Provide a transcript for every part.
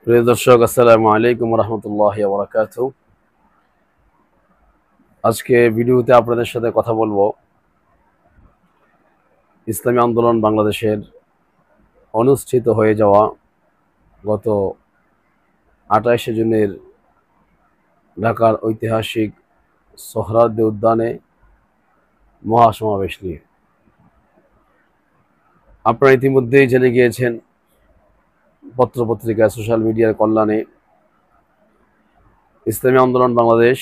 প্রিয় দর্শক, আসসালামু আলাইকুম রহমতুল্লাহি ওয়া বারাকাতুহু। আজকে ভিডিওতে আপনাদের সাথে কথা বলবো ইসলামী আন্দোলন বাংলাদেশের অনুষ্ঠিত হয়ে যাওয়া গত 28শে জুনের ঢাকার ঐতিহাসিক সোহরাওয়ার্দী উদ্যানে মহাসমাবেশ নিয়ে। আপনারা ইতিমধ্যেই জেনে গিয়েছেন, পত্রপত্রিকা সোশ্যাল মিডিয়ার কল্যাণে ইসলামী আন্দোলন বাংলাদেশ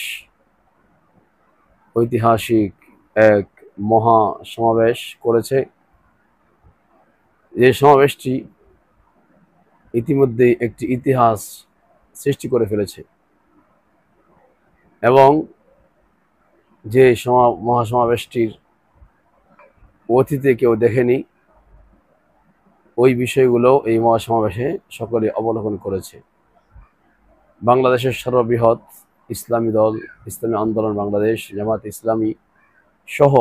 ঐতিহাসিক এক মহাসমাবেশ করেছে। যে সমাবেশটি ইতিমধ্যেই একটি ইতিহাস সৃষ্টি করে ফেলেছে এবং যে মহাসমাবেশটির অতীতে কেউ দেখেনি, ওই বিষয়গুলো এই মহাসমাবেশে সকলে অবলোকন করেছে। বাংলাদেশের সর্ববৃহৎ ইসলামী দল ইসলামী আন্দোলন বাংলাদেশ, জামাত ইসলামী সহ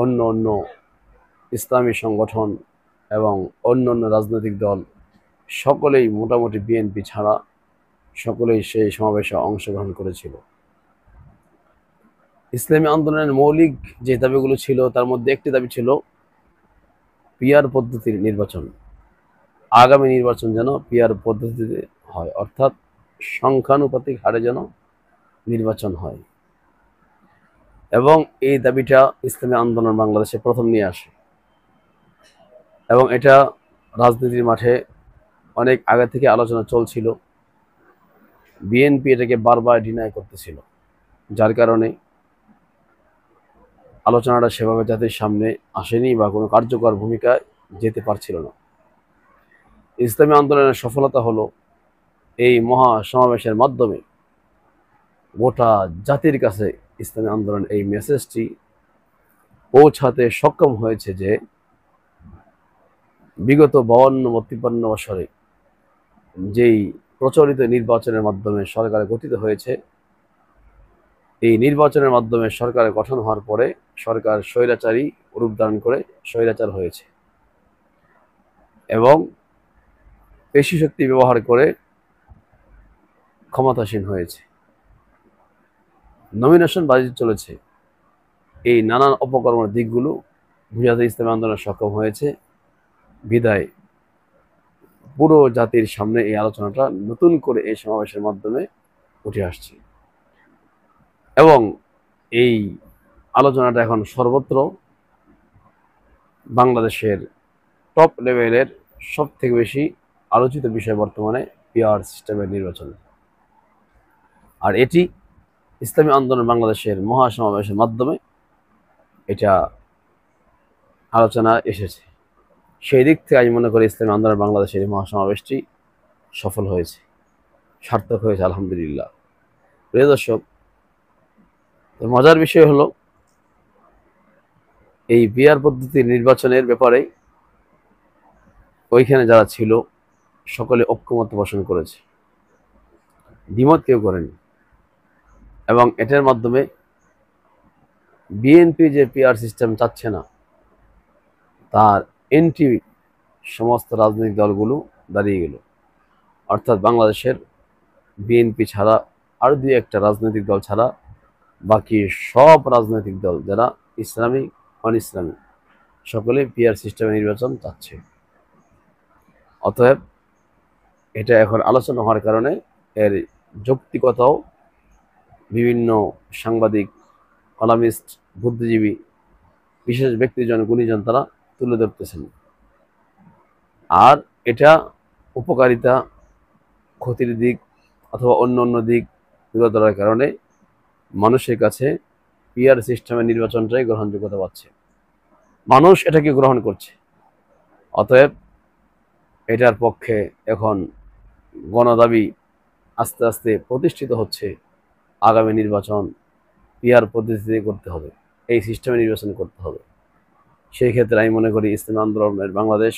অন্য অন্য ইসলামী সংগঠন এবং অন্য অন্য রাজনৈতিক দল সকলেই, মোটামুটি বিএনপি ছাড়া সকলেই সেই সমাবেশে অংশগ্রহণ করেছিল। ইসলামী আন্দোলনের মৌলিক যে দাবিগুলো ছিল তার মধ্যে একটি দাবি ছিল পিআর পদ্ধতির নির্বাচন। আগামী নির্বাচন যেন পিআর পদ্ধতিতে হয়, অর্থাৎ সংখ্যানুপাতিক হারে যেন নির্বাচন হয়। এবং এই দাবিটা ইসলামী আন্দোলন বাংলাদেশে প্রথম নিয়ে আসে এবং এটা রাজনীতির মাঠে অনেক আগে থেকে আলোচনা চলছিল। বিএনপি এটাকে বারবার ডিনাই করতেছিল, যার কারণে আলোচনাটা সেভাবে জাতির সামনে আসেনি বা কোনো কার্যকর ভূমিকায় যেতে পারছিল না। ইসলামী আন্দোলনের সফলতা হলো এই মহা সমাবেশের মাধ্যমে গোটা জাতির কাছে ইসলামী আন্দোলন এই মেসেজটি পৌঁছাতে সক্ষম হয়েছে যে বিগত 52-53 বছরে যেই প্রচলিত নির্বাচনের মাধ্যমে সরকার গঠিত হয়েছে, এই নির্বাচনের মাধ্যমে সরকার গঠন হওয়ার পরে সরকার স্বৈরাচারী রূপ ধারণ করে স্বৈরাচার হয়েছে এবং পেশি শক্তি ব্যবহার করে ক্ষমতাসীন হয়েছে। নমিনেশন বাজি চলেছে। এই নানান অপকর্মের দিকগুলো বুঝাতে ইসলামী আন্দোলন সক্ষম হয়েছে। বিদায় পুরো জাতির সামনে এই আলোচনাটা নতুন করে এই সমাবেশের মাধ্যমে উঠে আসছে এবং এই আলোচনাটা এখন সর্বত্র বাংলাদেশের টপ লেভেলের সব থেকে বেশি আলোচিত বিষয় বর্তমানে পিআর সিস্টেমের নির্বাচন। আর এটি ইসলামী আন্দোলন বাংলাদেশের মহাসমাবেশের মাধ্যমে এটা আলোচনা এসেছে। সেই দিক থেকে আমি মনে করি ইসলামী আন্দোলন বাংলাদেশের এই মহাসমাবেশটি সফল হয়েছে, সার্থক হয়েছে, আলহামদুলিল্লাহ। প্রিয় দর্শক, মজার বিষয় হলো এই পিআর পদ্ধতির নির্বাচনের ব্যাপারে ওইখানে যারা ছিল সকলে ঐক্যমত পোষণ করেছে, দ্বিমত কেউ করেনি। এবং এটার মাধ্যমে বিএনপি যে পিআর সিস্টেম চাচ্ছে না, তার এন্টি সমস্ত রাজনৈতিক দলগুলো দাঁড়িয়ে গেল। অর্থাৎ বাংলাদেশের বিএনপি ছাড়া আর দুই একটা রাজনৈতিক দল ছাড়া বাকি সব রাজনৈতিক দল যারা ইসলামিক অন ইসলামিক সকলে পিআর সিস্টেমে নির্বাচন চাচ্ছে। অতএব এটা এখন আলোচনা হওয়ার কারণে এর যৌক্তিকতাও বিভিন্ন সাংবাদিক, কলামিস্ট, বুদ্ধিজীবী, বিশেষ ব্যক্তিজন, গুণীজন তারা তুলে ধরতেছেন। আর এটা উপকারিতা, ক্ষতির দিক অথবা অন্য অন্য দিক তুলে ধরার কারণে মানুষের কাছে পিআর সিস্টেমের নির্বাচনটাই গ্রহণযোগ্যতা পাচ্ছে, মানুষ এটাকে গ্রহণ করছে। অতএব এটার পক্ষে এখন গণদাবি আস্তে আস্তে প্রতিষ্ঠিত হচ্ছে, আগামী নির্বাচন পিআর পদ্ধতিতে করতে হবে, এই সিস্টেমে নির্বাচন করতে হবে। সেই ক্ষেত্রে আমি মনে করি ইসলামী আন্দোলনের বাংলাদেশ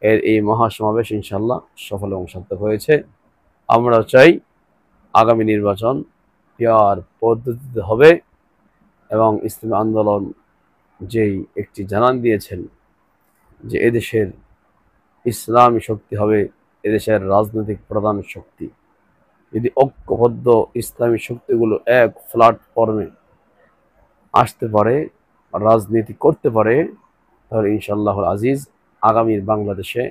এর এই মহাসমাবেশ ইনশাল্লাহ সফল এবং সার্থক হয়েছে। আমরা চাই আগামী নির্বাচন পিআর পদ্ধতিতে হবে এবং ইসলামী আন্দোলন যেই একটি জানান দিয়েছেন যে এদেশের ইসলামী শক্তি হবে এদেশের রাজনৈতিক প্রধান শক্তি। যদি ঐক্যবদ্ধ ইসলামী শক্তিগুলো এক প্ল্যাটফর্মে আসতে পারে, রাজনীতি করতে পারে, তাহলে ইনশাআল্লাহুল আজিজ আগামীর বাংলাদেশে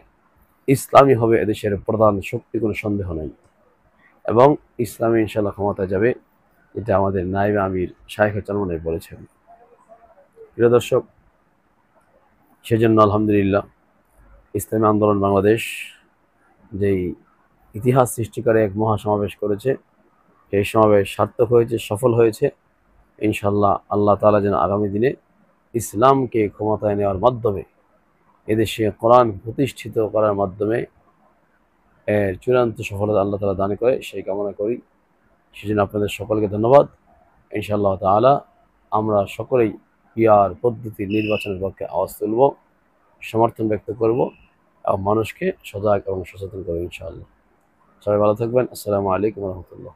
ইসলামী হবে এদেশের প্রধান শক্তি, কোনো সন্দেহ নেই। এবং ইসলামী ইনশাআল্লাহ ক্ষমতায় যাবে, এটা আমাদের নায়েবে আমির শায়েখে চরমনাই বলেছেন। প্রিয় দর্শক, সেজন্য আলহামদুলিল্লাহ ইসলামী আন্দোলন বাংলাদেশ যেই ইতিহাস সৃষ্টিকারী এক মহাসমাবেশ করেছে, এই সমাবেশ সার্থক হয়েছে, সফল হয়েছে। ইনশাআল্লাহ আল্লাহ তাআলা যেন আগামী দিনে ইসলামকে ক্ষমতায় নেওয়ার মাধ্যমে, এদেশে কোরআন প্রতিষ্ঠিত করার মাধ্যমে এর চূড়ান্ত সফলতা আল্লাহ তাআলা দান করে, সেই কামনা করি। সেজন্য আপনাদের সকলকে ধন্যবাদ। ইনশাআল্লাহ তাআলা আমরা সকলেই পিআর পদ্ধতির নির্বাচনের পক্ষে আওয়াজ তুলব, সমর্থন ব্যক্ত করব এবং মানুষকে সজাগ এবং সচেতন করব ইনশাআল্লাহ। সবাই ভালো থাকবেন। আসসালামু আলাইকুম ওয়া রাহমাতুল্লাহ।